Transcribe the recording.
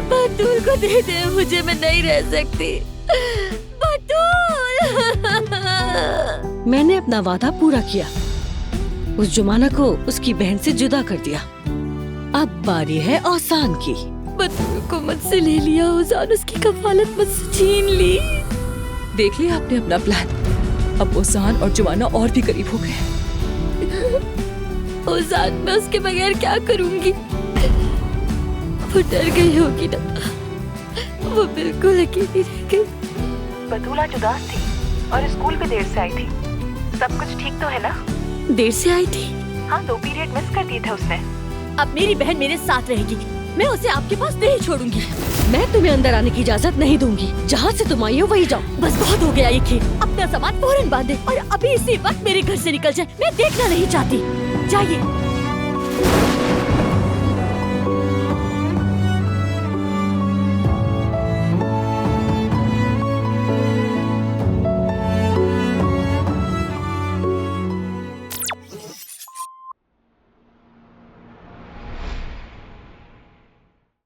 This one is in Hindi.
बतूल को दे दे मुझे, मैं नहीं रह सकती। बतूल। मैंने अपना वादा पूरा किया, उस जुमाना को उसकी बहन से जुदा कर दिया। अब बारी है ओज़ान की। बतूल को मुझसे ले लिया, ओज़ान उसकी कफालत मुझसे छीन ली। देख लिया आपने अपना प्लान, अब ओज़ान और जुमाना और भी करीब हो गए। ओज़ान, मैं उसके बगैर क्या करूंगी? वो डर गई होगी ना, वो बिल्कुल अकेली रह गई। बतूल आज उदास थी और स्कूल भी देर से आई थी। सब कुछ ठीक तो है ना? देर से आई थी? हाँ, 2 पीरियड मिस कर दिए थे उसने। अब मेरी बहन मेरे साथ रहेगी, मैं उसे आपके पास नहीं छोड़ूंगी। मैं तुम्हें अंदर आने की इजाजत नहीं दूंगी, जहाँ से तुम आई हो वही जाओ। बस बहुत हो गया ये खेल, अपना सामान फौरन बांधे और अभी इसी वक्त मेरे घर से निकल जाए, मैं देखना नहीं चाहती। जाइए।